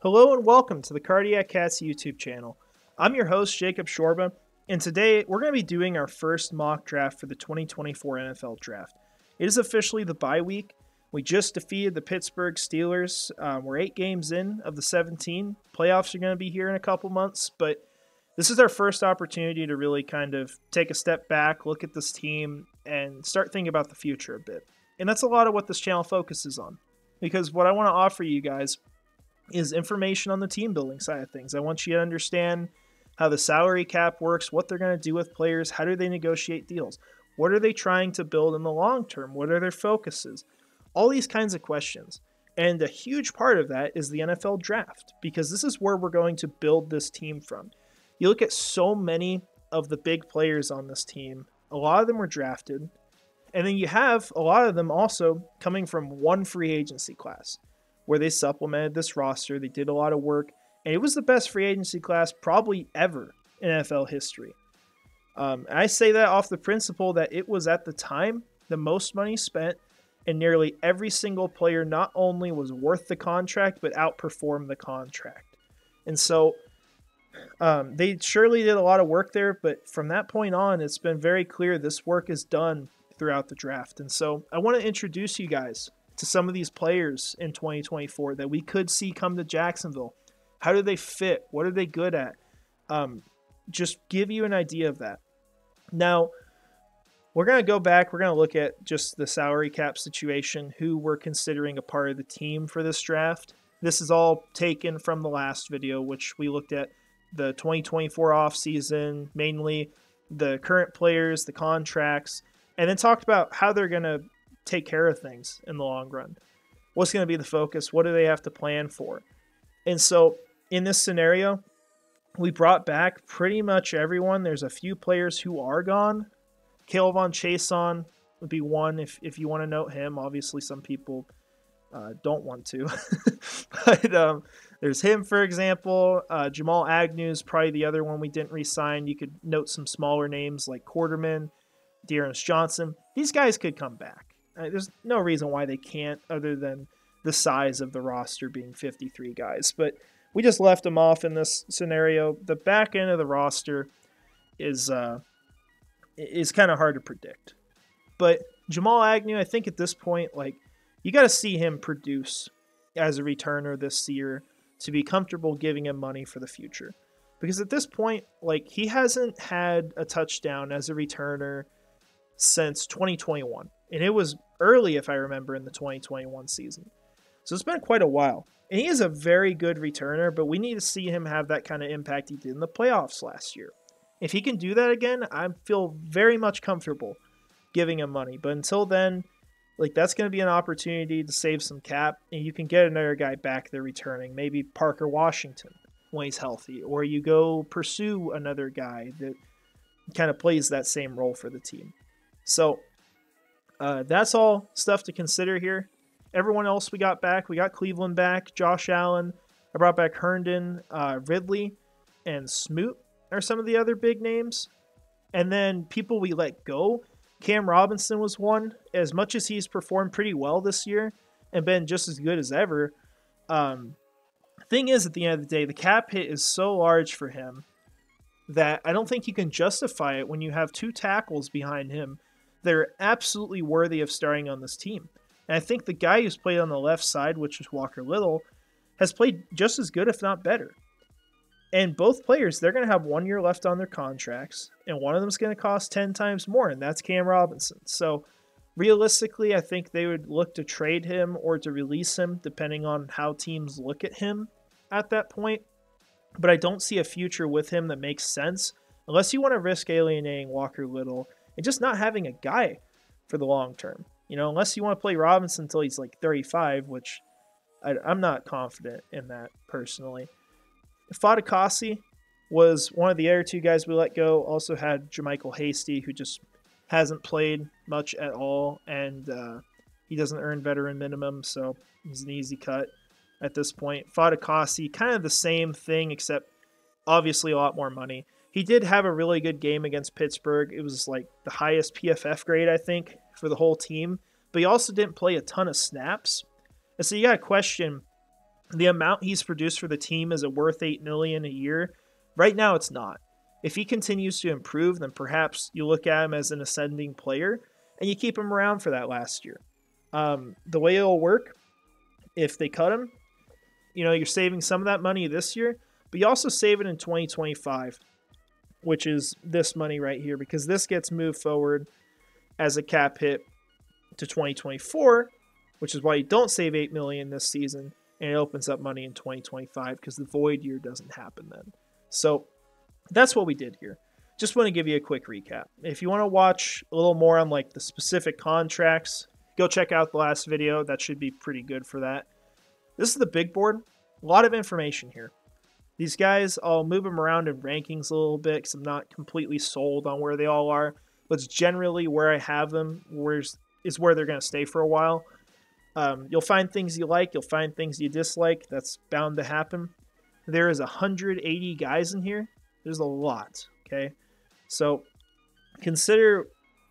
Hello and welcome to the Cardiac Cats YouTube channel. I'm your host, Jacob Shorba, and today we're going to be doing our first mock draft for the 2024 NFL Draft. It is officially the bye week. We just defeated the Pittsburgh Steelers. We're 8 games in of the 17. Playoffs are going to be here in a couple months, but this is our first opportunity to really kind of take a step back, look at this team, and start thinking about the future a bit. And that's a lot of what this channel focuses on, because what I want to offer you guys is information on the team building side of things. I want you to understand how the salary cap works, what they're going to do with players, how do they negotiate deals, what are they trying to build in the long term, what are their focuses, all these kinds of questions. And a huge part of that is the NFL draft, because this is where we're going to build this team from. You look at so many of the big players on this team, a lot of them were drafted, and then you have a lot of them also coming from one free agency class, where they supplemented this roster. They did a lot of work, and it was the best free agency class probably ever in NFL history. I say that off the principle that it was at the time the most money spent, and nearly every single player not only was worth the contract, but outperformed the contract. And so they surely did a lot of work there, but from that point on, it's been very clear this work is done throughout the draft. And so I want to introduce you guys to some of these players in 2024 that we could see come to Jacksonville. How do they fit? What are they good at? Just give you an idea of that. Now, we're going to go back. We're going to look at just the salary cap situation, who we're considering a part of the team for this draft. This is all taken from the last video, which we looked at the 2024 offseason, mainly the current players, the contracts, and then talked about how they're going to take care of things in the long run. What's going to be the focus? What do they have to plan for? And so in this scenario, we brought back pretty much everyone. There's a few players who are gone. Calvin Chason would be one if you want to note him. Obviously, some people don't want to. But there's him, for example. Jamal Agnew is probably the other one we didn't re-sign. You could note some smaller names like Quarterman, Dearness Johnson. These guys could come back. There's no reason why they can't, other than the size of the roster being 53 guys. But we just left them off in this scenario. The back end of the roster is kind of hard to predict. But Jamal Agnew, I think at this point, you got to see him produce as a returner this year to be comfortable giving him money for the future. Because at this point, he hasn't had a touchdown as a returner since 2021. And it was early, if I remember, in the 2021 season. So it's been quite a while. And he is a very good returner, but we need to see him have that kind of impact he did in the playoffs last year. If he can do that again, I feel very much comfortable giving him money. But until then, that's going to be an opportunity to save some cap, and you can get another guy back there returning, maybe Parker Washington when he's healthy, or you go pursue another guy that kind of plays that same role for the team. So that's all stuff to consider here. Everyone else we got back. We got Cleveland back, Josh Allen. I brought back Herndon, Ridley, and Smoot are some of the other big names. And then people we let go. Cam Robinson was one. As much as he's performed pretty well this year and been just as good as ever, thing is, at the end of the day, the cap hit is so large for him that I don't think you can justify it when you have 2 tackles behind him. They're absolutely worthy of starting on this team. And I think the guy who's played on the left side, which is Walker Little, has played just as good, if not better. And both players, they're going to have 1 year left on their contracts, and one of them is going to cost 10 times more, and that's Cam Robinson. So realistically, I think they would look to trade him or to release him, depending on how teams look at him at that point. But I don't see a future with him that makes sense, unless you want to risk alienating Walker Little and just not having a guy for the long term. Unless you want to play Robinson until he's 35, which I'm not confident in that personally. Fadakasi was one of the other 2 guys we let go. Also had Jermichael Hasty, who just hasn't played much at all, and he doesn't earn veteran minimum, so he's an easy cut at this point. Fadakasi, kind of the same thing, except obviously a lot more money. He did have a really good game against Pittsburgh. It was the highest PFF grade, I think, for the whole team. But he also didn't play a ton of snaps. And so you got to question the amount he's produced for the team, is it worth $8 million a year? Right now, it's not. If he continues to improve, then perhaps you look at him as an ascending player and you keep him around for that last year. The way it'll work, if they cut him, you're saving some of that money this year, but you also save it in 2025, which is this money right here, because this gets moved forward as a cap hit to 2024, which is why you don't save $8 million this season, and it opens up money in 2025 because the void year doesn't happen then. So that's what we did here. Just want to give you a quick recap. If you want to watch a little more on like the specific contracts, go check out the last video. That should be pretty good for that. This is the big board. A lot of information here. These guys, I'll move them around in rankings a little bit because I'm not completely sold on where they all are. But it's generally where I have them, is where they're going to stay for a while. You'll find things you like. You'll find things you dislike. That's bound to happen. There is 180 guys in here. There's a lot, okay? So consider,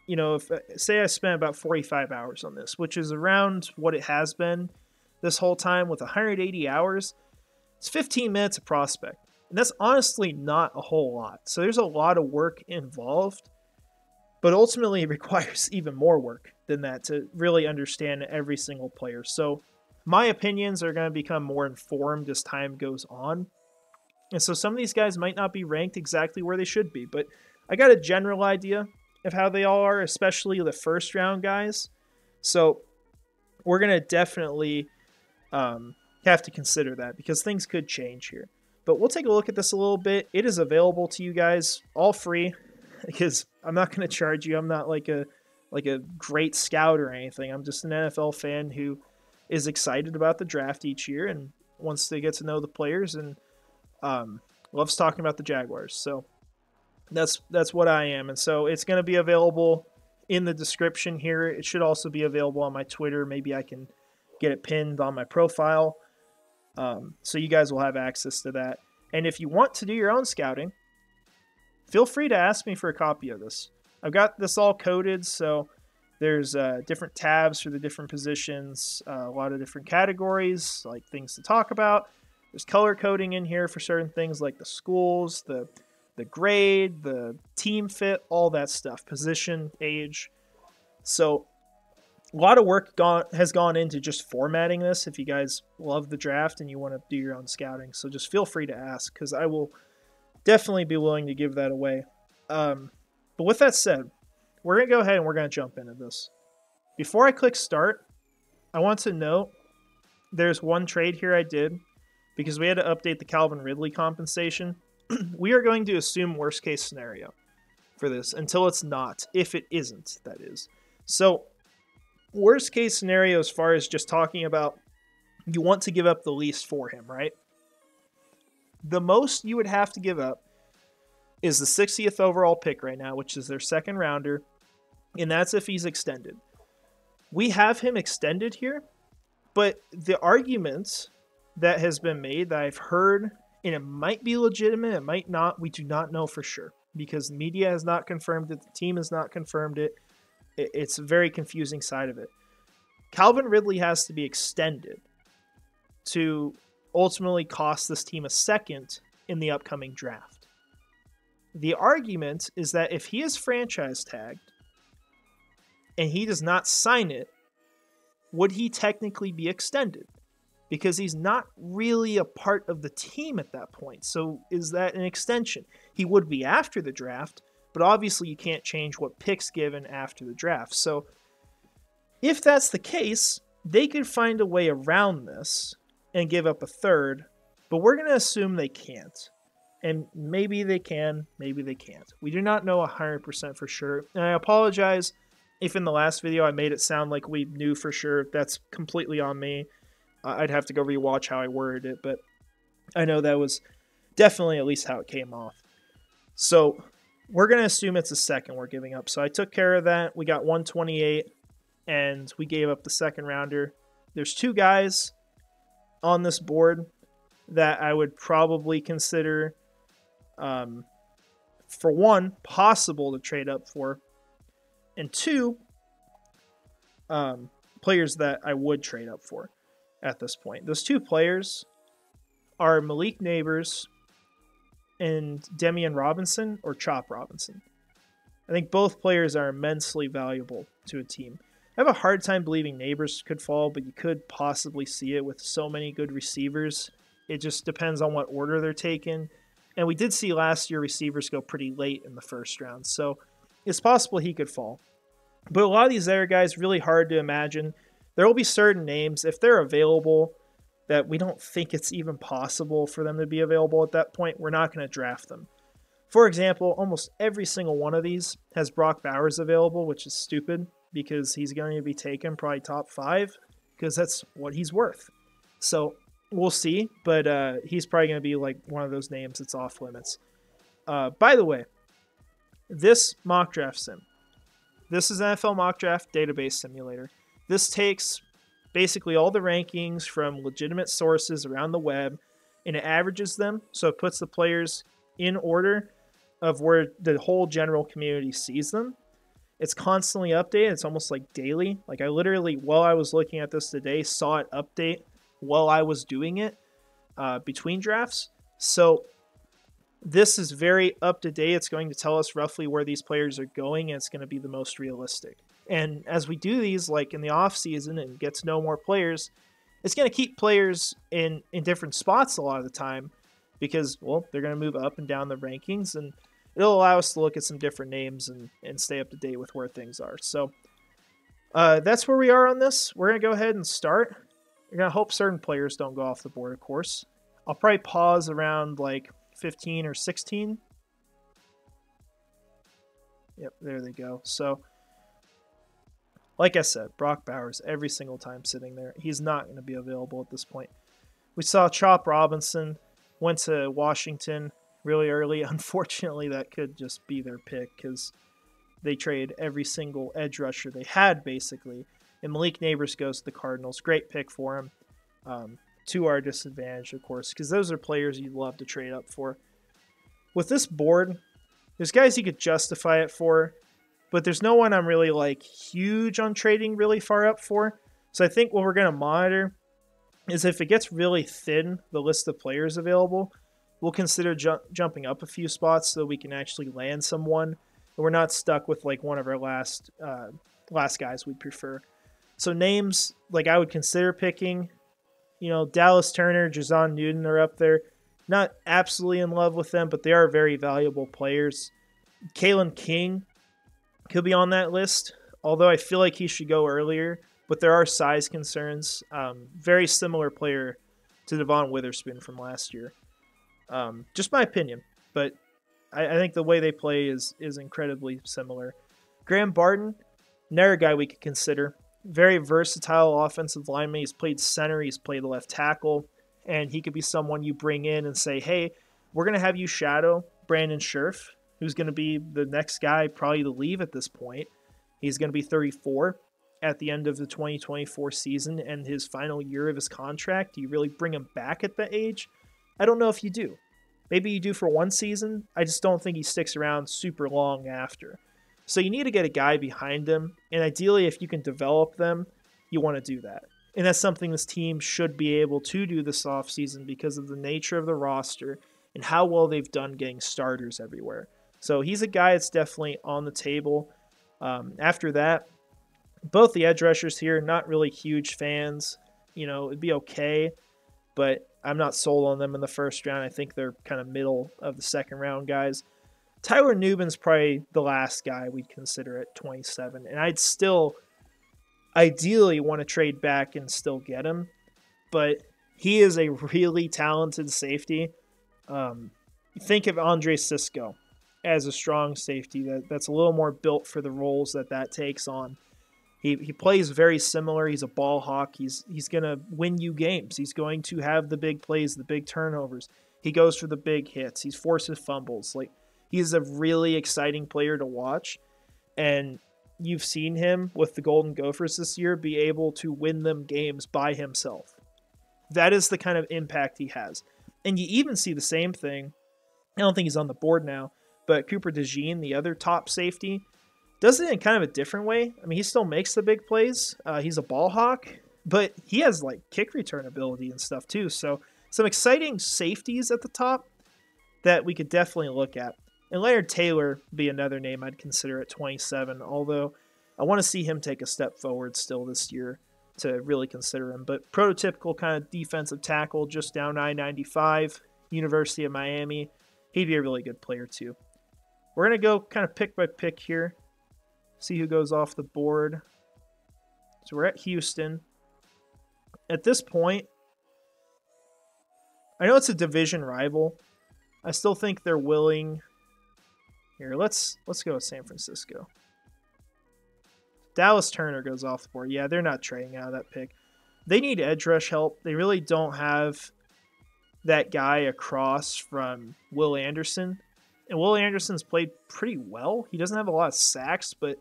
if say I spent about 45 hours on this, which is around what it has been this whole time with 180 hours, it's 15 minutes a prospect. And that's honestly not a whole lot. So there's a lot of work involved, but ultimately it requires even more work than that to really understand every single player. So my opinions are going to become more informed as time goes on. And so some of these guys might not be ranked exactly where they should be, but I got a general idea of how they all are, especially the first round guys. So we're going to definitely have to consider that because things could change here. But we'll take a look at this a little bit. It is available to you guys all free because I'm not going to charge you. I'm not like a great scout or anything. I'm just an NFL fan who is excited about the draft each year and wants to get to know the players and loves talking about the Jaguars. So that's what I am. And so it's going to be available in the description here. It should also be available on my Twitter. Maybe I can get it pinned on my profile. So you guys will have access to that. And if you want to do your own scouting, feel free to ask me for a copy of this. I've got this all coded, so there's different tabs for the different positions, a lot of different categories, like things to talk about. There's color coding in here for certain things like the schools, the grade, the team fit, all that stuff, position, age. So a lot of work has gone into just formatting this if you guys love the draft and you want to do your own scouting. So just feel free to ask because I will definitely be willing to give that away. But with that said, we're going to go ahead and we're going to jump into this. Before I click start, I want to note there's one trade here I did because we had to update the Calvin Ridley compensation. We are going to assume worst case scenario for this until it's not, if it isn't, that is. So worst case scenario as far as just talking about you want to give up the least for him, right? The most you would have to give up is the 60th overall pick right now, which is their second rounder, and that's if he's extended. We have him extended here, but the argument that has been made that I've heard, and it might be legitimate, it might not, we do not know for sure, because the media has not confirmed it, the team has not confirmed it. It's a very confusing side of it. Calvin Ridley has to be extended to ultimately cost this team a second in the upcoming draft. The argument is that if he is franchise tagged and he does not sign it, would he technically be extended? Because he's not really a part of the team at that point. So is that an extension? He would be after the draft, but obviously you can't change what picks given after the draft. So if that's the case, they could find a way around this and give up a third, but we're going to assume they can't. And maybe they can, maybe they can't. We do not know 100% for sure. And I apologize if in the last video I made it sound like we knew for sure. That's completely on me. I'd have to go rewatch how I worded it, but I know that was definitely at least how it came off. So we're going to assume it's a second we're giving up. So I took care of that. We got 128, and we gave up the second rounder. There's two guys on this board that I would probably consider, for one, possible to trade up for, and two, players that I would trade up for. at this point. Those two players are Malik Neighbors and Demian Robinson, or Chop Robinson. I think both players are immensely valuable to a team. I have a hard time believing Neighbors could fall, but you could possibly see it with so many good receivers. It just depends on what order they're taken. And we did see last year receivers go pretty late in the first round, so it's possible he could fall. But a lot of these other guys, really hard to imagine. There will be certain names, if they're available, that we don't think it's even possible for them to be available at that point. We're not going to draft them. For example, almost every single one of these has Brock Bowers available, which is stupid because he's going to be taken probably top 5 because that's what he's worth. So we'll see, but he's probably going to be like one of those names that's off limits. By the way, this mock draft sim, this is NFL Mock Draft Database Simulator. This takes basically all the rankings from legitimate sources around the web and it averages them, so it puts the players in order of where the whole general community sees them. It's constantly updated. It's almost like daily. Like I literally, while I was looking at this today, saw it update while I was doing it between drafts. So this is very up to date. It's going to tell us roughly where these players are going, and it's going to be the most realistic. And as we do these, like in the off season, and get to know more players, it's going to keep players in different spots a lot of the time because, well, they're going to move up and down the rankings, and it'll allow us to look at some different names and stay up to date with where things are. So that's where we are on this. We're going to go ahead and start. We're going to hope certain players don't go off the board, of course. I'll probably pause around like 15 or 16. Yep, there they go. So, like I said, Brock Bowers every single time sitting there. He's not going to be available at this point. We saw Chop Robinson went to Washington really early. Unfortunately, that could just be their pick because they trade every single edge rusher they had, basically. And Malik Neighbors goes to the Cardinals. Great pick for him. To our disadvantage, of course, because those are players you'd love to trade up for. With this board, there's guys you could justify it for, but there's no one I'm really like huge on trading really far up for. So I think what we're going to monitor is if it gets really thin, the list of players available, we'll consider jumping up a few spots so we can actually land someone. And we're not stuck with like one of our last guys we'd prefer. So names like I would consider picking, you know, Dallas Turner, Jazon Newton are up there. Not absolutely in love with them, but they are very valuable players. Kalen King could be on that list, although I feel like he should go earlier, but there are size concerns. Very similar player to Devon Witherspoon from last year. Just my opinion, but I think the way they play is incredibly similar. Graham Barton, another guy we could consider. Very versatile offensive lineman. He's played center, he's played left tackle, and he could be someone you bring in and say, hey, we're going to have you shadow Brandon Scherf, who's going to be the next guy probably to leave at this point. He's going to be 34 at the end of the 2024 season and his final year of his contract. Do you really bring him back at that age? I don't know if you do. Maybe you do for one season. I just don't think he sticks around super long after. So you need to get a guy behind him, and ideally if you can develop them, you want to do that. And that's something this team should be able to do this offseason because of the nature of the roster and how well they've done getting starters everywhere. So he's a guy that's definitely on the table. After that, both the edge rushers here, not really huge fans. You know, it'd be okay, but I'm not sold on them in the first round. I think they're kind of middle of the second round guys. Tyler Nubin's probably the last guy we'd consider at 27, and I'd still ideally want to trade back and still get him, but he is a really talented safety. Think of Andre Sisco as a strong safety that's a little more built for the roles that takes on. He plays very similar. He's a ball hawk. He's going to win you games. He's going to have the big plays, the big turnovers. He goes for the big hits. He's forces fumbles. Like, he's a really exciting player to watch, and you've seen him with the Golden Gophers this year be able to win them games by himself. That is the kind of impact he has. And you even see the same thing. I don't think he's on the board now, but Cooper DeJean, the other top safety, does it in kind of a different way. I mean, he still makes the big plays. He's a ball hawk, but he has like kick return ability and stuff too. So some exciting safeties at the top that we could definitely look at. And Leonard Taylor would be another name I'd consider at 27, although I want to see him take a step forward still this year to really consider him. But prototypical kind of defensive tackle, just down I-95, University of Miami. He'd be a really good player too. We're going to go kind of pick by pick here, see who goes off the board. So we're at Houston. At this point, I know it's a division rival. I still think they're willing. Here, let's go with San Francisco. Dallas Turner goes off the board. Yeah, they're not trading out of that pick. They need edge rush help. They really don't have that guy across from Will Anderson. And Will Anderson's played pretty well. He doesn't have a lot of sacks, but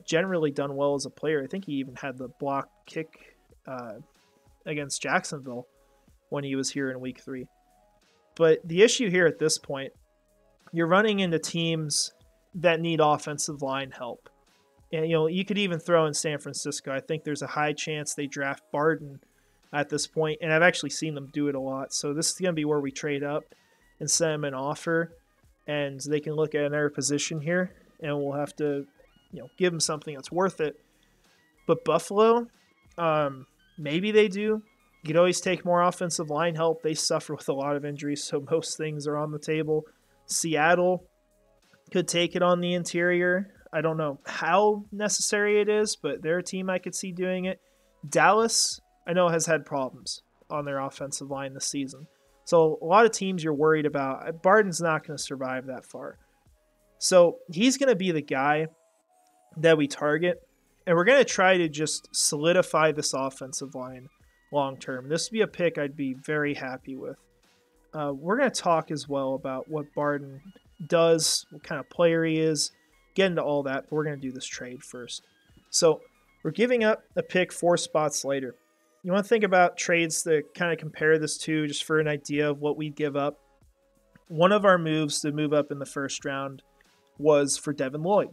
generally done well as a player. I think he even had the block kick against Jacksonville when he was here in week 3. But the issue here at this point, you're running into teams that need offensive line help. And, you could even throw in San Francisco. I think there's a high chance they draft Barden at this point, and I've actually seen them do it a lot. So this is going to be where we trade up and send them an offer, and they can look at another position here, and we'll have to, give them something that's worth it. But Buffalo, maybe they do. You could always take more offensive line help. They suffer with a lot of injuries, so most things are on the table. Seattle could take it on the interior. I don't know how necessary it is, but they're a team I could see doing it. Dallas, I know, has had problems on their offensive line this season. So a lot of teams you're worried about. Barden's not going to survive that far. So he's going to be the guy that we target, and we're going to try to just solidify this offensive line long term. This would be a pick I'd be very happy with. We're going to talk as well about what Barden does, what kind of player he is, get into all that, but we're going to do this trade first. So we're giving up a pick 4 spots later. You want to think about trades to kind of compare this to, just for an idea of what we'd give up. One of our moves to move up in the first round was for Devin Lloyd.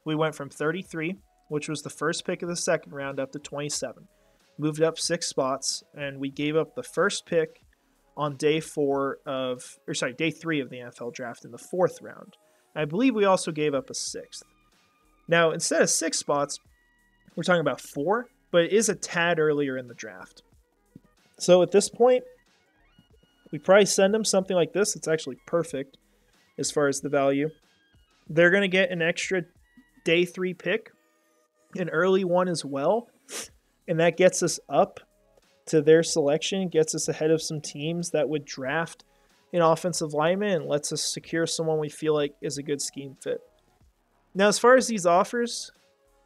We went from 33, which was the first pick of the second round, up to 27. Moved up 6 spots, and we gave up the first pick on day 3 of the NFL draft in the 4th round. I believe we also gave up a 6th. Now, instead of 6 spots, we're talking about 4, but it is a tad earlier in the draft. So at this point, we probably send them something like this. It's actually perfect as far as the value. They're going to get an extra day 3 pick, an early one as well, and that gets us up to their selection, gets us ahead of some teams that would draft an offensive lineman, and lets us secure someone we feel like is a good scheme fit. Now, as far as these offers,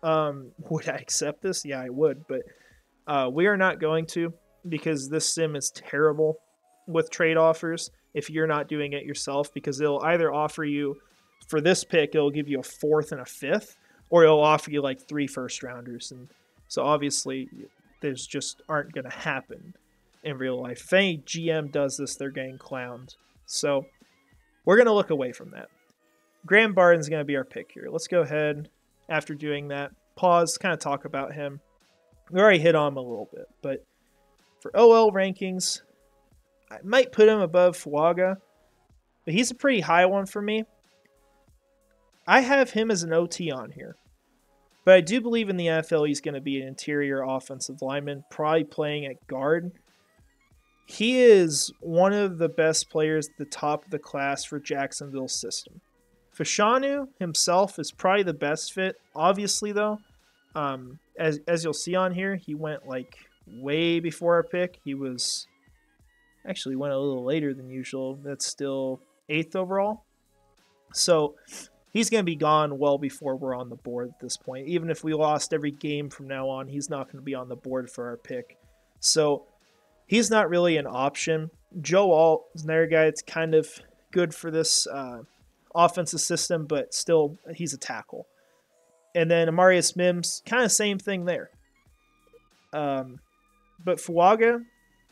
would I accept this? Yeah, I would, but we are not going to, because this sim is terrible with trade offers if you're not doing it yourself, because it'll either offer you, for this pick, it'll give you a 4th and a 5th, or it'll offer you like 3 first-rounders. And so obviously, those just aren't going to happen in real life. If any GM does this, they're getting clowned. So we're going to look away from that. Graham Barden's going to be our pick here. Let's go ahead, after doing that, pause, kind of talk about him. We already hit on him a little bit, but for OL rankings, I might put him above Fuaga, but he's a pretty high one for me. I have him as an OT on here, but I do believe in the NFL he's going to be an interior offensive lineman, probably playing at guard. He is one of the best players at the top of the class for Jacksonville's system. Fashanu himself is probably the best fit. Obviously, though, as you'll see on here, he went like way before our pick. He was actually went a little later than usual. That's still 8th overall. So he's going to be gone well before we're on the board at this point. Even if we lost every game from now on, he's not going to be on the board for our pick. So he's not really an option. Joe Alt is another guy that's kind of good for this offensive system, but still, he's a tackle. And then Amarius Mims, kind of same thing there. But Fuaga,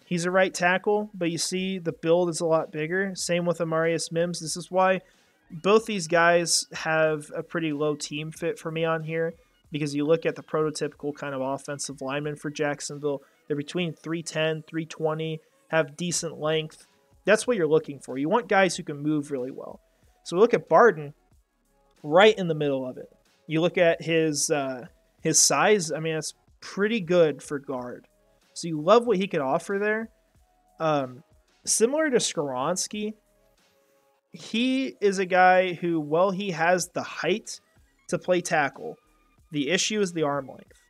he's a right tackle, but you see the build is a lot bigger. Same with Amarius Mims. This is why both these guys have a pretty low team fit for me on here. because you look at the prototypical kind of offensive lineman for Jacksonville, they're between 310, 320, have decent length. That's what you're looking for. You want guys who can move really well. So we look at Barden, right in the middle of it. You look at his size. I mean, it's pretty good for guard. So you love what he could offer there. Similar to Skoronski, he is a guy who, well, he has the height to play tackle. The issue is the arm length,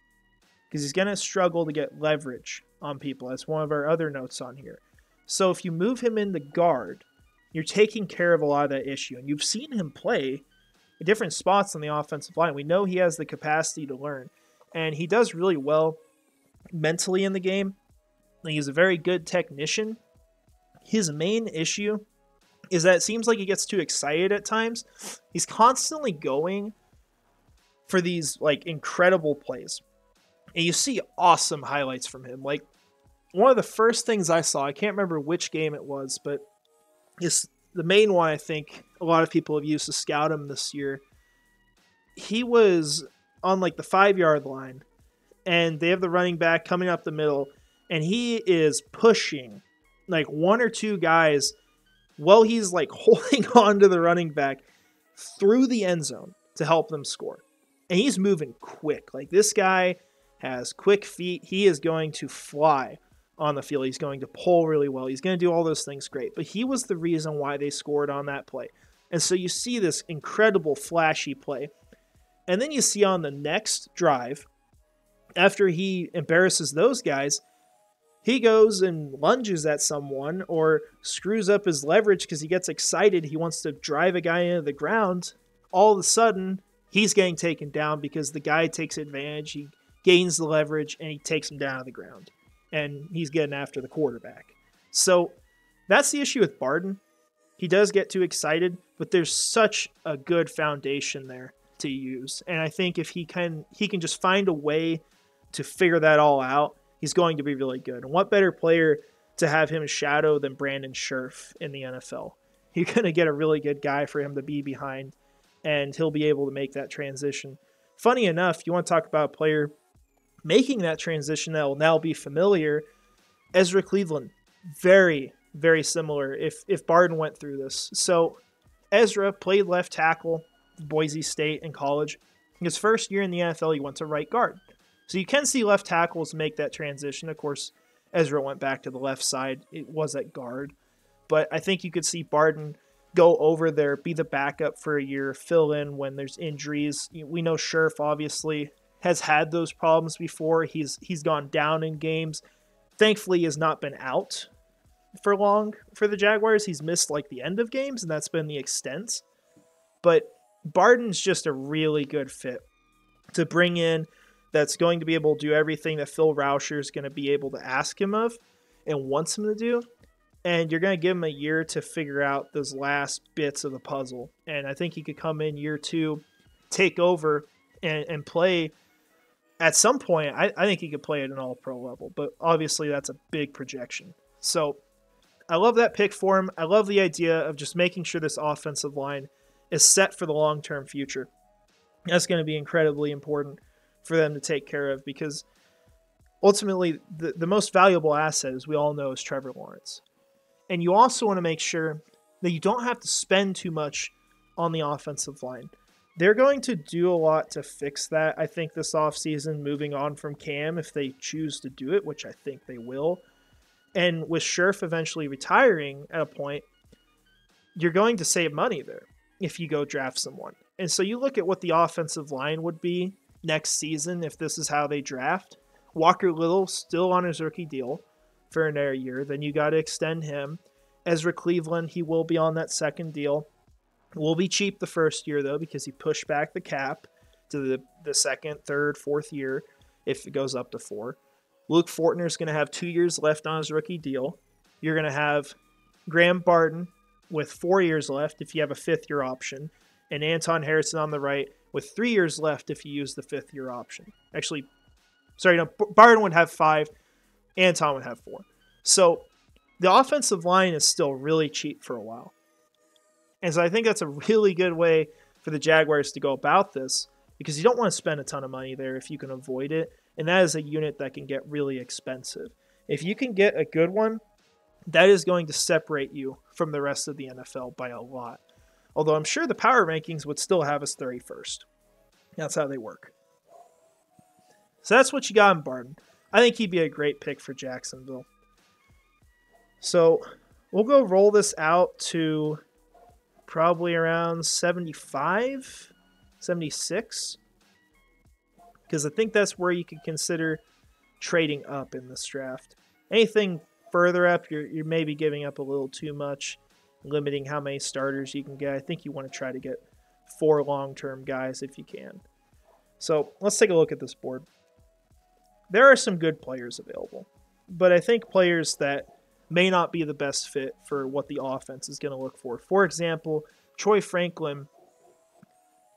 because he's going to struggle to get leverage on people. That's one of our other notes on here. So if you move him into guard, you're taking care of a lot of that issue. And you've seen him play at different spots on the offensive line. We know he has the capacity to learn. And he does really well mentally in the game. He's a very good technician. His main issue is that it seems like he gets too excited at times. He's constantly going for these like incredible plays. And you see awesome highlights from him. Like, one of the first things I saw, I can't remember which game it was, but it's the main one I think a lot of people have used to scout him this year. He was on like the 5-yard line, and they have the running back coming up the middle, and he is pushing like one or two guys while he's like holding on to the running back through the end zone to help them score. And he's moving quick. Like, this guy has quick feet. He is going to fly on the field. He's going to pull really well. He's going to do all those things great. But he was the reason why they scored on that play. And so you see this incredible flashy play. And then you see on the next drive, after he embarrasses those guys, he goes and lunges at someone or screws up his leverage because he gets excited. He wants to drive a guy into the ground. All of a sudden, he's getting taken down because the guy takes advantage. He gains the leverage and he takes him down to the ground. And he's getting after the quarterback. So that's the issue with Barden. He does get too excited, but there's such a good foundation there to use. And I think if he can just find a way to figure that all out, he's going to be really good. And what better player to have him shadow than Brandon Scherf in the NFL? You're going to get a really good guy for him to be behind, and he'll be able to make that transition. Funny enough, you want to talk about a player making that transition that will now be familiar, Ezra Cleveland. Very, very similar if Barden went through this. So Ezra played left tackle for Boise State in college. His first year in the NFL, he went to right guard. So you can see left tackles make that transition. Of course, Ezra went back to the left side. It was at guard. But I think you could see Barden go over there, be the backup for a year, fill in when there's injuries. We know Scherf obviously has had those problems before. He's gone down in games. Thankfully, he has not been out for long for the Jaguars. He's missed like the end of games, and that's been the extent. But Barden's just a really good fit to bring in, that's going to be able to do everything that Phil Rauscher is going to be able to ask him of and wants him to do. And you're going to give him a year to figure out those last bits of the puzzle. And I think he could come in year 2, take over, and play. At some point, I think he could play at an all-pro level. But obviously, that's a big projection. So I love that pick for him. I love the idea of just making sure this offensive line is set for the long-term future. That's going to be incredibly important for them to take care of, because ultimately the most valuable asset, as we all know, is Trevor Lawrence. And you also want to make sure that you don't have to spend too much on the offensive line. They're going to do a lot to fix that, I think, this offseason, moving on from Cam, if they choose to do it, which I think they will. And with Scherf eventually retiring at a point, you're going to save money there if you go draft someone. And so you look at what the offensive line would be next season if this is how they draft. Walker Little still on his rookie deal for another year. Then you got to extend him. Ezra Cleveland, he will be on that second deal. Will be cheap the first year, though, because he pushed back the cap to the second, third, fourth year if it goes up to 4. Luke Fortner is going to have 2 years left on his rookie deal. You're going to have Graham Barden with 4 years left if you have a fifth-year option, and Anton Harrison on the right with 3 years left if you use the fifth-year option. Actually, sorry, no, Barden would have 5, Anton would have 4. So the offensive line is still really cheap for a while. And so I think that's a really good way for the Jaguars to go about this, because you don't want to spend a ton of money there if you can avoid it. And that is a unit that can get really expensive. If you can get a good one, that is going to separate you from the rest of the NFL by a lot. Although I'm sure the power rankings would still have us 31st. That's how they work. So that's what you got in Barton. I think he'd be a great pick for Jacksonville. So we'll go roll this out to probably around 75, 76. Because I think that's where you could consider trading up in this draft. Anything further up, you're maybe giving up a little too much, limiting how many starters you can get. I think you want to try to get 4 long-term guys if you can. So let's take a look at this board. There are some good players available, but I think players that may not be the best fit for what the offense is going to look for. For example, Troy Franklin,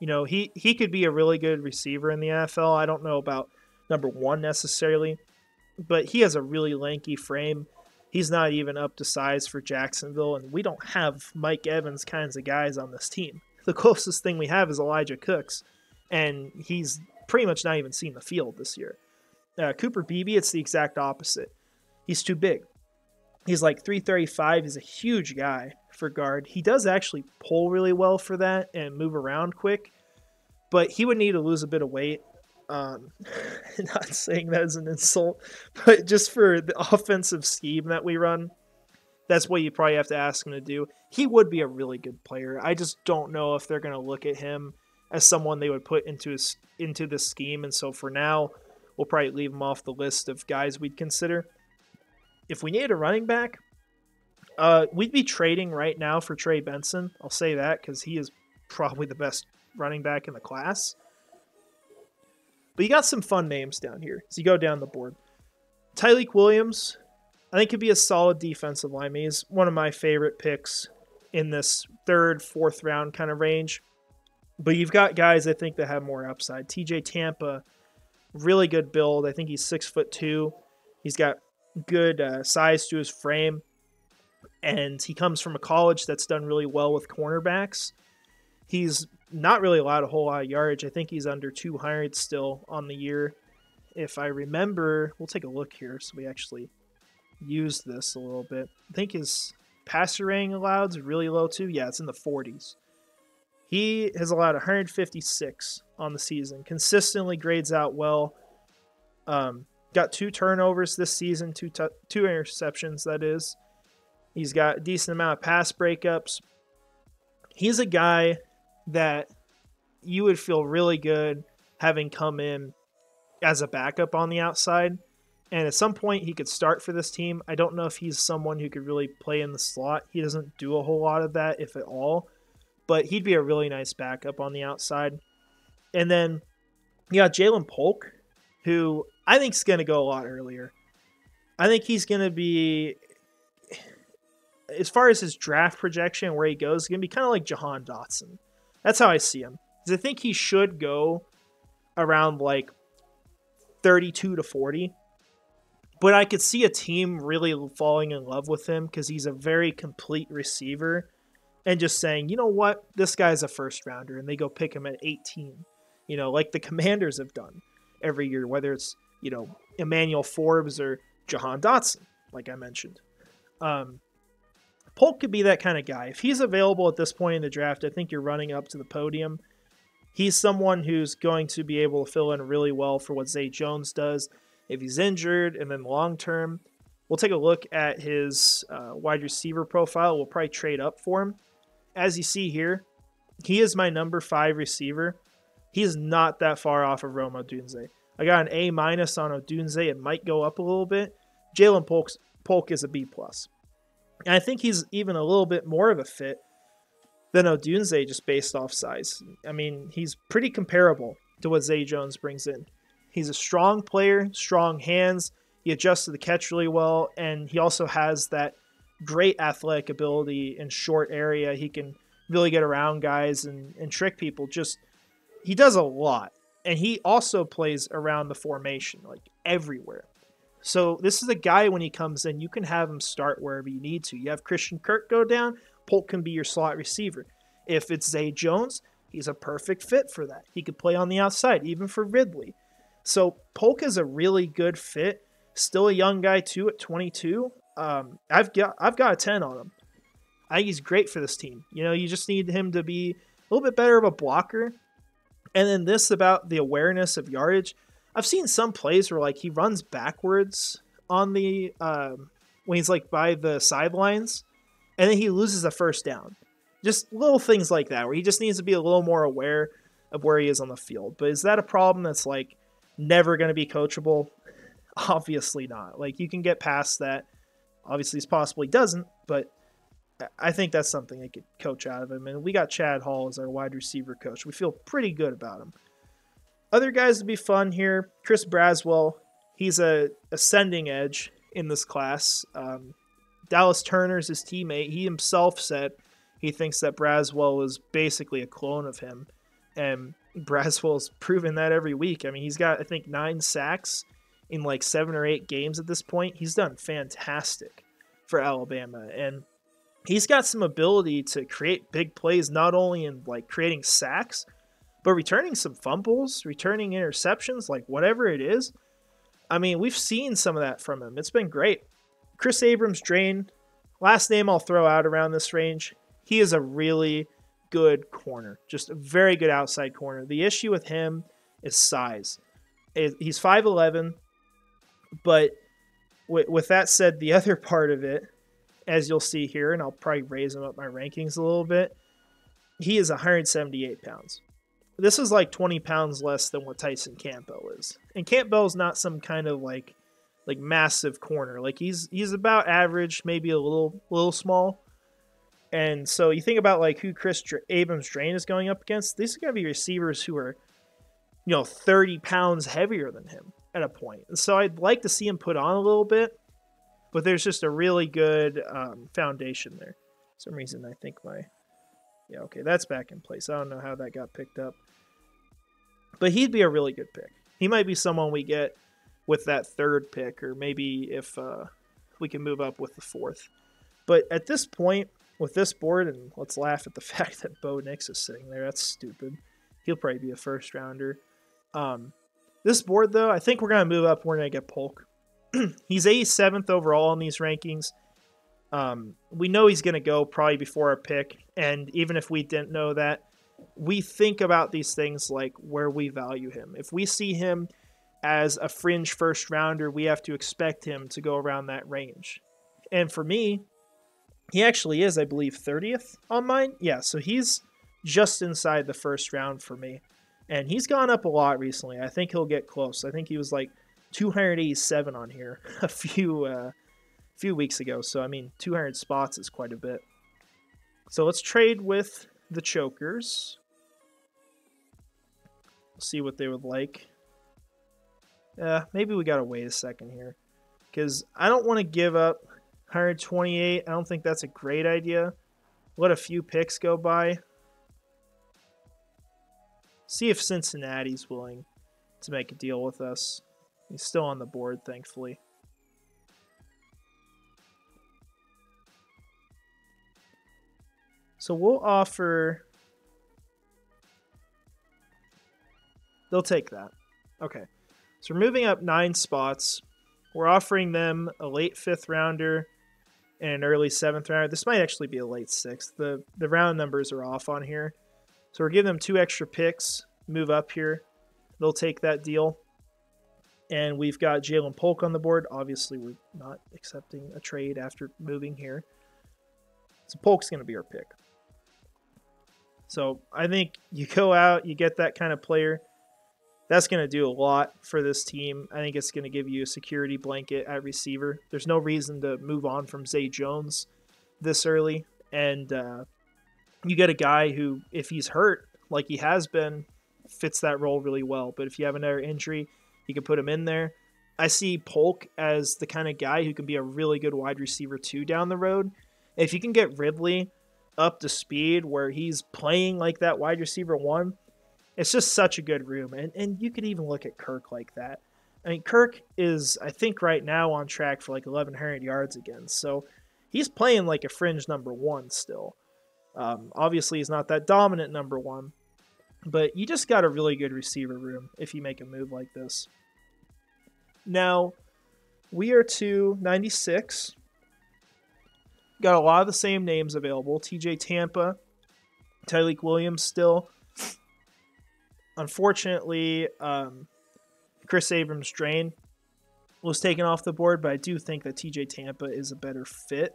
you know, he could be a really good receiver in the NFL. I don't know about number 1 necessarily, but he has a really lanky frame. He's not even up to size for Jacksonville, and we don't have Mike Evans kinds of guys on this team. The closest thing we have is Elijah Cooks, and he's pretty much not even seen the field this year. Cooper Beebe, it's the exact opposite. He's too big. He's like 335. He's a huge guy for guard. He does actually pull really well for that and move around quick, but he would need to lose a bit of weight. Not saying that as an insult, but just for the offensive scheme that we run, that's what you probably have to ask him to do. He would be a really good player. I just don't know if they're going to look at him as someone they would put into the scheme, and so for now, we'll probably leave him off the list of guys we'd consider. If we needed a running back, we'd be trading right now for Trey Benson. I'll say that because he is probably the best running back in the class. But you got some fun names down here as you go down the board. Tyleik Williams, I think, could be a solid defensive lineman. He's one of my favorite picks in this 3rd, 4th round kind of range. But you've got guys I think that have more upside. TJ Tampa, really good build. I think he's 6'2". He's got good size to his frame. And he comes from a college that's done really well with cornerbacks. He's not really allowed a whole lot of yardage. I think he's under 200 still on the year. If I remember, we'll take a look here so we actually use this a little bit. I think his passer rating allowed is really low too. Yeah, it's in the 40s. He has allowed 156 on the season. Consistently grades out well. Got 2 turnovers this season, 2 interceptions, that is. He's got a decent amount of pass breakups. He's a guy that you would feel really good having come in as a backup on the outside. And at some point, he could start for this team. I don't know if he's someone who could really play in the slot. He doesn't do a whole lot of that, if at all. But he'd be a really nice backup on the outside. And then you got Jalen Polk, who I think is going to go a lot earlier. I think he's going to be, as far as his draft projection, where he goes, going to be kind of like Jahan Dotson. That's how I see him. Because I think he should go around like 32 to 40. But I could see a team really falling in love with him because he's a very complete receiver and just saying, you know what, this guy's a first rounder, and they go pick him at 18. You know, like the Commanders have done every year, whether it's, you know, Emmanuel Forbes or Jahan Dotson, like I mentioned. Polk could be that kind of guy. If he's available at this point in the draft, I think you're running up to the podium. He's someone who's going to be able to fill in really well for what Zay Jones does. If he's injured, and then long-term, we'll take a look at his wide receiver profile. We'll probably trade up for him. As you see here, he is my number 5 receiver. He is not that far off of Rome Odunze. I got an A- on Odunze. It might go up a little bit. Jalen Polk is a B+. And I think he's even a little bit more of a fit than Odunze just based off size. I mean, he's pretty comparable to what Zay Jones brings in. He's a strong player, strong hands. He adjusts to the catch really well, and he also has that great athletic ability in short area. He can really get around guys and trick people. Just, he does a lot. And he also plays around the formation, like everywhere. So this is a guy, when he comes in, you can have him start wherever you need to. You have Christian Kirk go down, Polk can be your slot receiver. If it's Zay Jones, He's a perfect fit for that. He could play on the outside, even for Ridley. So Polk is a really good fit. Still a young guy too at 22. I've got a 10 on him. I think he's great for this team. You know, you just need him to be a little bit better of a blocker. And then this about the awareness of yardage. I've seen some plays where like he runs backwards on the when he's like by the sidelines, and then he loses a first down. Just little things like that where he just needs to be a little more aware of where he is on the field. But is that a problem that's like never going to be coachable? Obviously not. Like you can get past that. Obviously it's possible he doesn't, but I think that's something they could coach out of him. And we got Chad Hall as our wide receiver coach. We feel pretty good about him. Other guys to be fun here. Chris Braswell. He's a ascending edge in this class. Dallas Turner's his teammate. He himself said he thinks that Braswell is basically a clone of him. And Braswell's proven that every week. I mean, he's got, I think, 9 sacks in like 7 or 8 games at this point. He's done fantastic for Alabama. And he's got some ability to create big plays, not only in like creating sacks, but returning some fumbles, returning interceptions, like whatever it is. I mean, we've seen some of that from him. It's been great. Chris Abrams-Draine, last name I'll throw out around this range. He is a really good corner, just a very good outside corner. The issue with him is size. He's 5'11", but with that said, the other part of it, as you'll see here, and I'll probably raise him up my rankings a little bit, he is 178 pounds. This is like 20 pounds less than what Tyson Campbell is. And Campbell's not some kind of like massive corner. Like he's about average, maybe a little small. And so you think about like who Chris Abrams-Draine is going up against. These are going to be receivers who are, 30 pounds heavier than him at a point. And so I'd like to see him put on a little bit, but there's just a really good foundation there. For some reason, I think okay, that's back in place. I don't know how that got picked up. But he'd be a really good pick. He might be someone we get with that 3rd pick, or maybe if we can move up with the 4th. But at this point, with this board, and let's laugh at the fact that Bo Nix is sitting there. That's stupid. He'll probably be a 1st rounder. This board, though, I think we're going to move up. We're going to get Polk. He's 87th overall in these rankings. We know he's going to go probably before our pick. And even if we didn't know that, we think about these things like where we value him. If we see him as a fringe 1st rounder, we have to expect him to go around that range. And for me, he actually is, I believe, 30th on mine. Yeah, so he's just inside the 1st round for me. And he's gone up a lot recently. I think he'll get close. I think he was like 287 on here a few weeks ago. So, I mean, 200 spots is quite a bit. So let's trade with the Chokers. We'll see what they would like. Maybe we got to wait a second here, because I don't want to give up 128. I don't think that's a great idea. Let a few picks go by. See if Cincinnati's willing to make a deal with us. He's still on the board, thankfully. So we'll offer... They'll take that. Okay. So we're moving up 9 spots. We're offering them a late 5th rounder and an early 7th rounder. This might actually be a late 6th. The round numbers are off on here. So we're giving them 2 extra picks. Move up here. They'll take that deal. And we've got Jalen Polk on the board. Obviously, we're not accepting a trade after moving here. So Polk's going to be our pick. So I think you go out, you get that kind of player. That's going to do a lot for this team. I think it's going to give you a security blanket at receiver. There's no reason to move on from Zay Jones this early. And you get a guy who, if he's hurt, like he has been, fits that role really well. But if you have another injury, you can put him in there. I see Polk as the kind of guy who can be a really good wide receiver too down the road. If you can get Ridley up to speed where he's playing like that wide receiver 1, it's just such a good room. And you could even look at Kirk like that. I mean, Kirk is, I think, right now on track for like 1,100 yards again. So he's playing like a fringe number 1 still. Obviously, he's not that dominant number 1. But you just got a really good receiver room if you make a move like this. Now, we are to 96. Got a lot of the same names available. TJ Tampa, Tyleik Williams still. Unfortunately, Chris Abrams-Draine was taken off the board, but I do think that TJ Tampa is a better fit.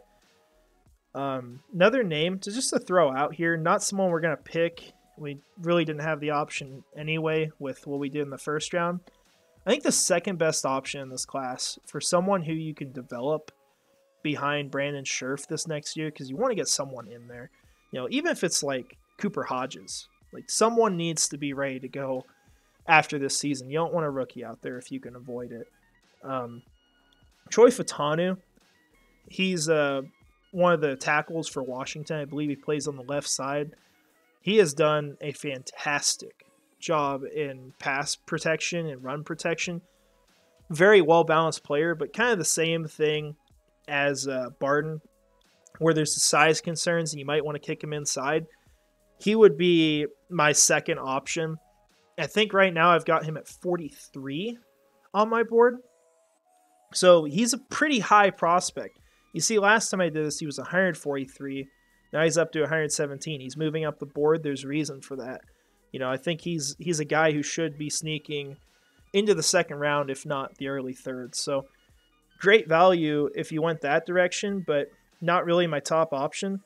Another name to throw out here, not someone we're going to pick. We really didn't have the option anyway with what we did in the first round. I think the second best option in this class for someone who you can develop behind Brandon Scherff this next year, because you want to get someone in there. You know, even if it's like Cooper Hodges, like someone needs to be ready to go after this season. You don't want a rookie out there if you can avoid it. Troy Fautanu, he's one of the tackles for Washington. I believe he plays on the left side. He has done a fantastic job in pass protection and run protection. Very well-balanced player, but kind of the same thing as Barden, where there's the size concerns and you might want to kick him inside. He would be my second option. I think right now I've got him at 43 on my board. So he's a pretty high prospect. You see, last time I did this, he was 143. Now he's up to 117. He's moving up the board. There's reason for that. You know, I think he's a guy who should be sneaking into the second round, if not the early third. So great value if you went that direction, but not really my top option.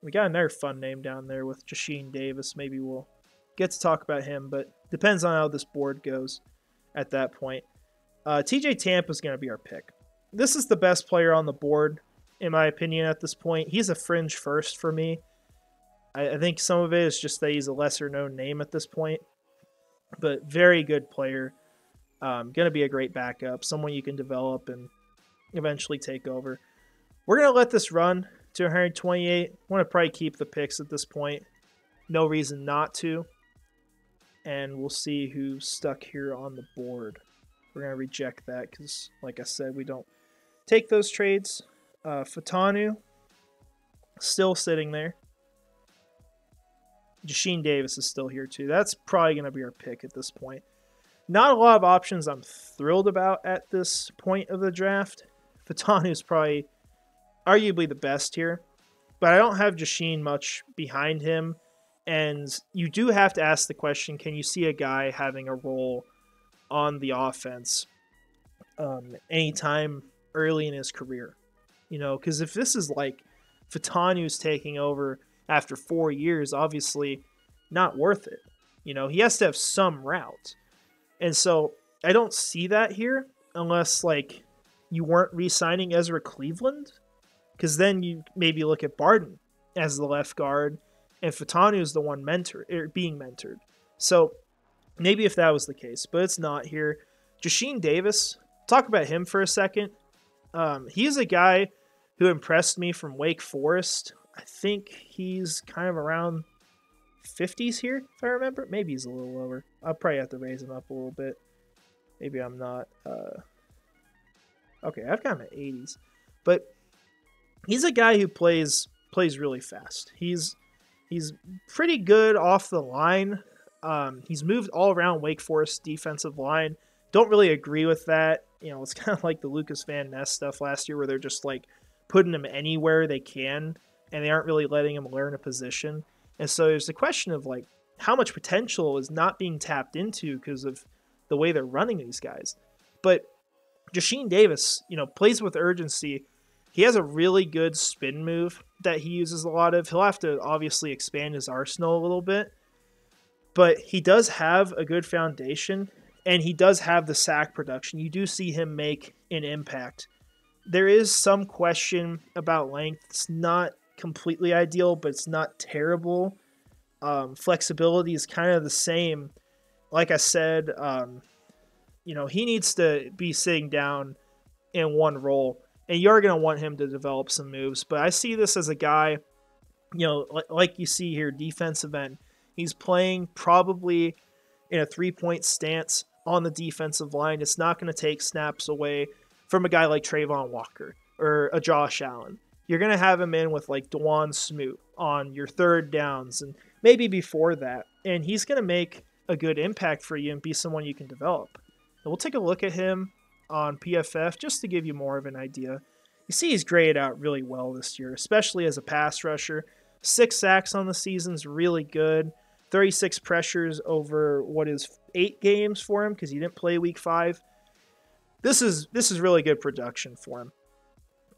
We got another fun name down there with Jacksonville Davis. Maybe we'll get to talk about him, but depends on how this board goes at that point. TJ Tampa is going to be our pick. This is the best player on the board, in my opinion, at this point. He's a fringe first for me. I think some of it is just that he's a lesser-known name at this point, but very good player. Going to be a great backup, someone you can develop and eventually take over. We're going to let this run to 128. Want to probably keep the picks at this point. No reason not to. And we'll see who's stuck here on the board. We're going to reject that because, like I said, we don't take those trades. Fautanu, still sitting there. Jacksonville Davis is still here too. That's probably going to be our pick at this point. Not a lot of options I'm thrilled about at this point of the draft. Fautanu is probably arguably the best here, but I don't have Jacksonville much behind him. And you do have to ask the question, can you see a guy having a role on the offense anytime early in his career? You know, because if this is like Fautanu's taking over after 4 years, obviously not worth it. You know, he has to have some route. And so I don't see that here unless like you weren't re-signing Ezra Cleveland, because then you maybe look at Barden as the left guard and Fautanu is the one being mentored. So maybe if that was the case, but it's not here. Jacksonville Davis, talk about him for a second. He's a guy who impressed me from Wake Forest. I think he's kind of around 50s here, if I remember. Maybe he's a little lower. I'll probably have to raise him up a little bit. Maybe I'm not. Okay, I've got him at 80s. But he's a guy who plays really fast. He's pretty good off the line. He's moved all around Wake Forest defensive line. Don't really agree with that. You know, it's kind of like the Lucas Van Ness stuff last year where they're just like putting him anywhere they can and they aren't really letting him learn a position. And so there's the question of like how much potential is not being tapped into because of the way they're running these guys. But Jacksonville Davis, you know, plays with urgency. He has a really good spin move that he uses a lot of. He'll have to obviously expand his arsenal a little bit, but he does have a good foundation and he does have the sack production. You do see him make an impact. There is some question about length. It's not completely ideal, but it's not terrible. Flexibility is kind of the same. Like I said, you know, he needs to be sitting down in one role, and you're going to want him to develop some moves. But I see this as a guy, you know, like you see here, defensive end. He's playing probably in a three-point stance on the defensive line. It's not going to take snaps away from a guy like Trayvon Walker or a Josh Allen. You're going to have him in with like Dwan Smoot on your third downs and maybe before that. And he's going to make a good impact for you and be someone you can develop. And we'll take a look at him on PFF just to give you more of an idea. You see he's graded out really well this year, especially as a pass rusher. 6 sacks on the season is really good. 36 pressures over 8 games for him because he didn't play week 5. This is really good production for him.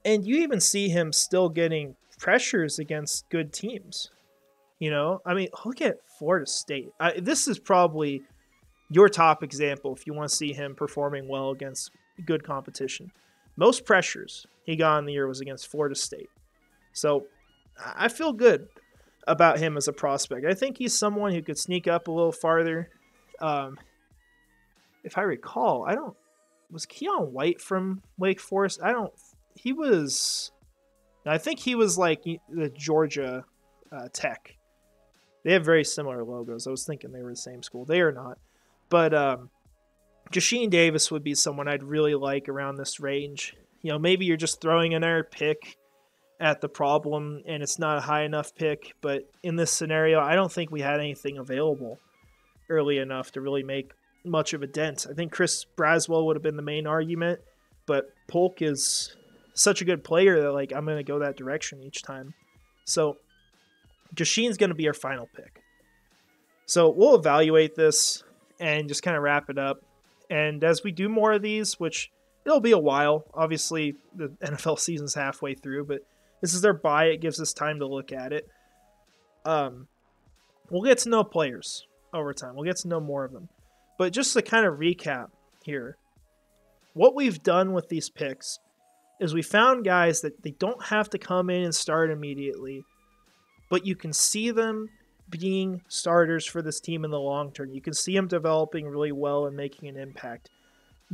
And you even see him still getting pressures against good teams. I mean, look at Florida State. This is probably your top example if you want to see him performing well against good competition. Most pressures he got in the year was against Florida State. So I feel good about him as a prospect. I think he's someone who could sneak up a little farther. If I recall, was Keon White from Wake Forest? I think he was like the Georgia Tech. They have very similar logos. I was thinking they were the same school. They are not. But Jasheen Davis would be someone I'd really like around this range. Maybe you're just throwing another pick at the problem and it's not a high enough pick. But in this scenario, I don't think we had anything available early enough to really make much of a dent. I think Chris Braswell would have been the main argument. But Polk is such a good player that I'm going to go that direction each time. So Jasheen's going to be our final pick. So we'll evaluate this and just kind of wrap it up. And as we do more of these, which it'll be a while, obviously the NFL season's halfway through, but this is their bye. It gives us time to look at it. We'll get to know players over time. We'll get to know more of them. But just to kind of recap here, what we've done with these picks is we found guys that they don't have to come in and start immediately, but you can see them being starters for this team in the long term. You can see them developing really well and making an impact.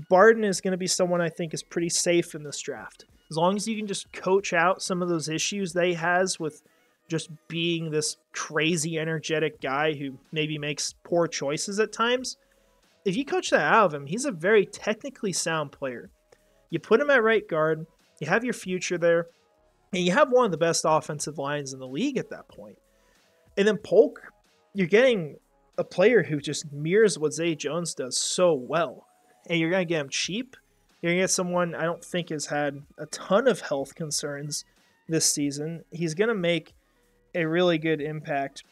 Barden is going to be someone I think is pretty safe in this draft. As long as you can just coach out some of those issues that he has with just being this crazy energetic guy who maybe makes poor choices at times. If you coach that out of him, he's a very technically sound player. You put him at right guard, you have your future there, and you have one of the best offensive lines in the league at that point. And then Polk, you're getting a player who just mirrors what Zay Jones does so well. And you're going to get him cheap. You're going to get someone I don't think has had a ton of health concerns this season. He's going to make a really good impact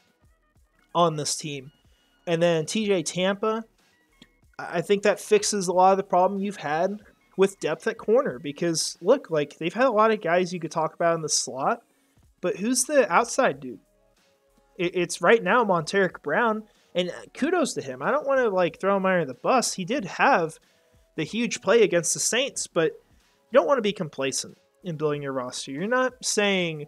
on this team. And then TJ Tampa, I think that fixes a lot of the problem you've had with depth at corner. Because, look, they've had a lot of guys you could talk about in the slot. But who's the outside dude? It's right now Monteric Brown. And kudos to him. I don't want to throw him under the bus. He did have the huge play against the Saints, but you don't want to be complacent in building your roster. You're not saying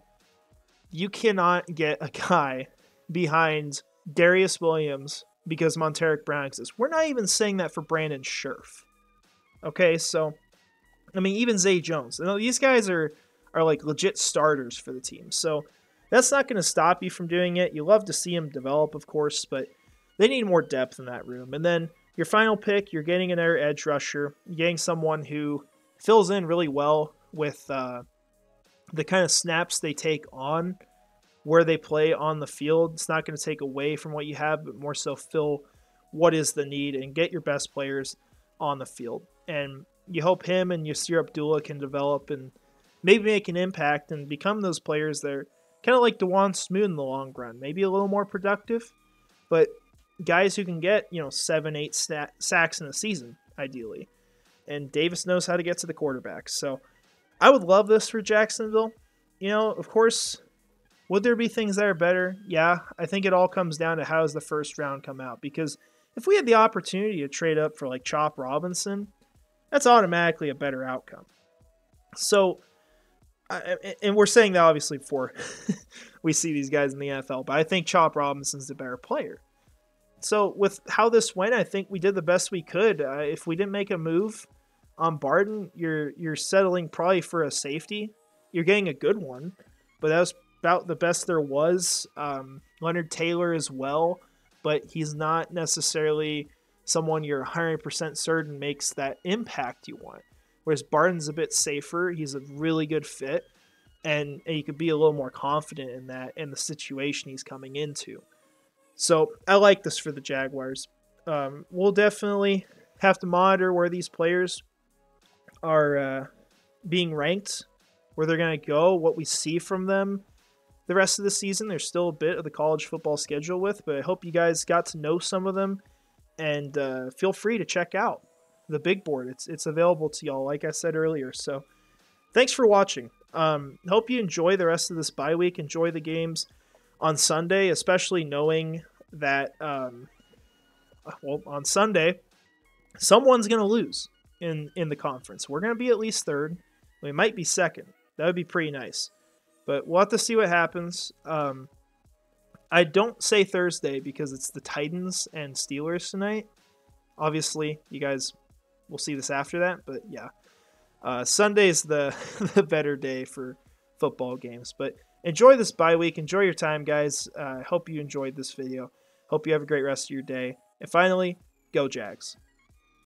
you cannot get a guy behind Darius Williams because Monteric Brown exists. We're not even saying that for Brandon Scherf. Okay, so, I mean, even Zay Jones. These guys are legit starters for the team. So that's not going to stop you from doing it. You love to see them develop, of course, but they need more depth in that room. And then your final pick, you're getting another edge rusher. You're getting someone who fills in really well with the kind of snaps they take on where they play on the field. It's not going to take away from what you have, but more so fill what is the need and get your best players on the field. And you hope him and Yasir Abdullah can develop and maybe make an impact and become those players that are kind of like DeJuan Smoot in the long run. Maybe a little more productive, but guys who can get, 7-8 sacks in a season, ideally. And Davis knows how to get to the quarterback. So I would love this for Jacksonville. Of course, would there be things that are better? Yeah, I think it all comes down to how does the first round come out. Because if we had the opportunity to trade up for Chop Robinson, that's automatically a better outcome. So, and we're saying that obviously before we see these guys in the NFL, but I think Chop Robinson's the better player. So with how this went, I think we did the best we could. If we didn't make a move on Barden, you're settling probably for a safety. You're getting a good one, but that was about the best there was. Leonard Taylor as well, but he's not necessarily someone you're 100% certain makes that impact you want. Whereas Barden's a bit safer. He's a really good fit, and you could be a little more confident in that and the situation he's coming into. So I like this for the Jaguars. We'll definitely have to monitor where these players are being ranked, where they're going to go, what we see from them the rest of the season. There's still a bit of the college football schedule but I hope you guys got to know some of them, and feel free to check out the big board. It's available to y'all, like I said earlier. So thanks for watching. Hope you enjoy the rest of this bye week. Enjoy the games on Sunday, especially knowing that on Sunday someone's going to lose in the conference. We're going to be at least third. We might be second. That would be pretty nice. But we'll have to see what happens. I don't say Thursday because it's the Titans and Steelers tonight. Obviously, you guys will see this after that. But yeah, Sunday is the better day for football games. But enjoy this bye week. Enjoy your time, guys. I hope you enjoyed this video. Hope you have a great rest of your day. And finally, go Jags.